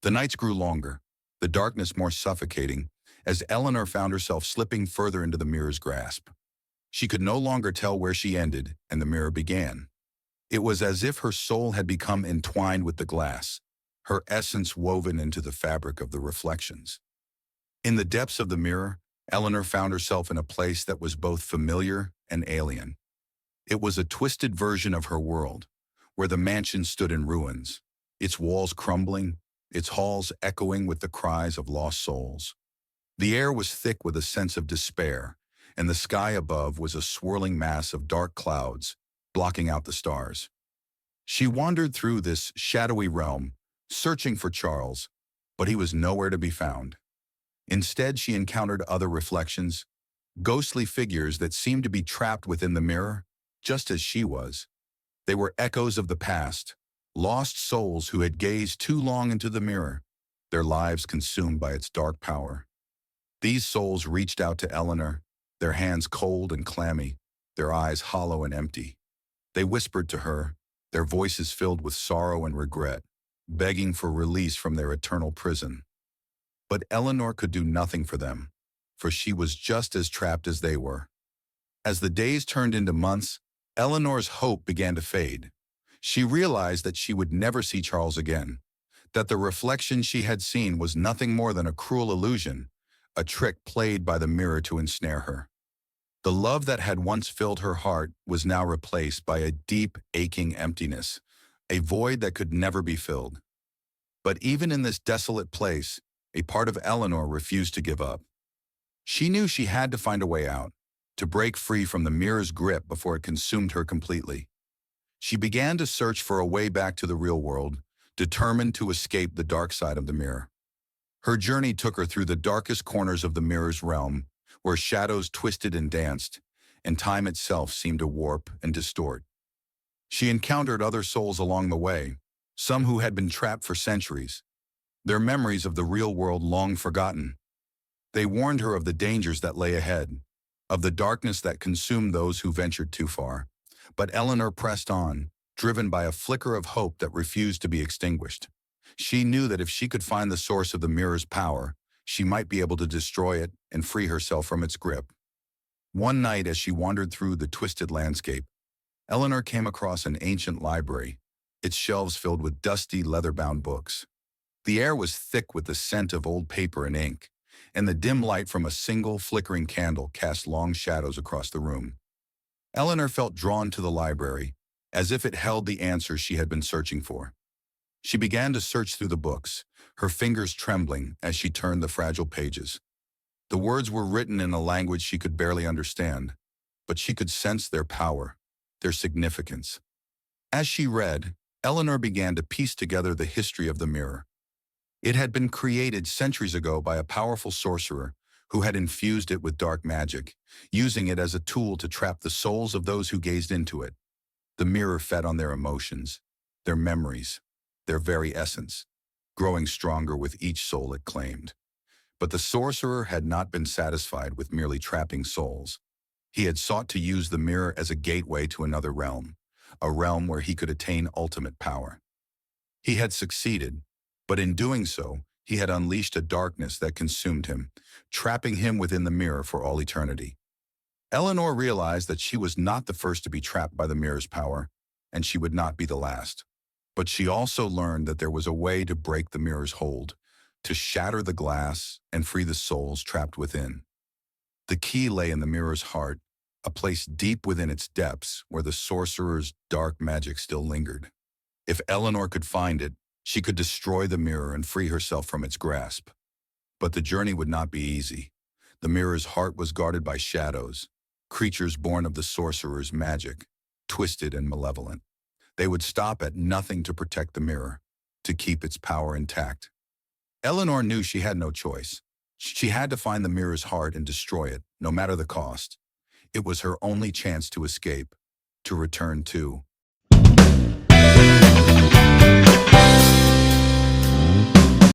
The nights grew longer, the darkness more suffocating, as Eleanor found herself slipping further into the mirror's grasp. She could no longer tell where she ended and the mirror began. It was as if her soul had become entwined with the glass, her essence woven into the fabric of the reflections. In the depths of the mirror, Eleanor found herself in a place that was both familiar and alien. It was a twisted version of her world, where the mansion stood in ruins, its walls crumbling, its halls echoing with the cries of lost souls. The air was thick with a sense of despair, and the sky above was a swirling mass of dark clouds, blocking out the stars. She wandered through this shadowy realm, searching for Charles, but he was nowhere to be found. Instead, she encountered other reflections, ghostly figures that seemed to be trapped within the mirror, just as she was. They were echoes of the past, lost souls who had gazed too long into the mirror, their lives consumed by its dark power. These souls reached out to Eleanor, their hands cold and clammy, their eyes hollow and empty. They whispered to her, their voices filled with sorrow and regret, begging for release from their eternal prison. But Eleanor could do nothing for them, for she was just as trapped as they were. As the days turned into months, Eleanor's hope began to fade. She realized that she would never see Charles again, that the reflection she had seen was nothing more than a cruel illusion, a trick played by the mirror to ensnare her. The love that had once filled her heart was now replaced by a deep, aching emptiness, a void that could never be filled. But even in this desolate place, a part of Eleanor refused to give up. She knew she had to find a way out, to break free from the mirror's grip before it consumed her completely. She began to search for a way back to the real world, determined to escape the dark side of the mirror. Her journey took her through the darkest corners of the mirror's realm, where shadows twisted and danced, and time itself seemed to warp and distort. She encountered other souls along the way, some who had been trapped for centuries, their memories of the real world long forgotten. They warned her of the dangers that lay ahead, of the darkness that consumed those who ventured too far. But Eleanor pressed on, driven by a flicker of hope that refused to be extinguished. She knew that if she could find the source of the mirror's power, she might be able to destroy it and free herself from its grip. One night, as she wandered through the twisted landscape, Eleanor came across an ancient library, its shelves filled with dusty, leather-bound books. The air was thick with the scent of old paper and ink, and the dim light from a single flickering candle cast long shadows across the room. Eleanor felt drawn to the library, as if it held the answers she had been searching for. She began to search through the books, her fingers trembling as she turned the fragile pages. The words were written in a language she could barely understand, but she could sense their power, their significance. As she read, Eleanor began to piece together the history of the mirror. It had been created centuries ago by a powerful sorcerer who had infused it with dark magic, using it as a tool to trap the souls of those who gazed into it. The mirror fed on their emotions, their memories, their very essence, growing stronger with each soul it claimed. But the sorcerer had not been satisfied with merely trapping souls. He had sought to use the mirror as a gateway to another realm, a realm where he could attain ultimate power. He had succeeded, but in doing so, he had unleashed a darkness that consumed him, trapping him within the mirror for all eternity. Eleanor realized that she was not the first to be trapped by the mirror's power, and she would not be the last. But she also learned that there was a way to break the mirror's hold, to shatter the glass and free the souls trapped within. The key lay in the mirror's heart, a place deep within its depths where the sorcerer's dark magic still lingered. If Eleanor could find it, she could destroy the mirror and free herself from its grasp. But the journey would not be easy. The mirror's heart was guarded by shadows, creatures born of the sorcerer's magic, twisted and malevolent. They would stop at nothing to protect the mirror, to keep its power intact. Eleanor knew she had no choice. She had to find the mirror's heart and destroy it, no matter the cost. It was her only chance to escape, to return to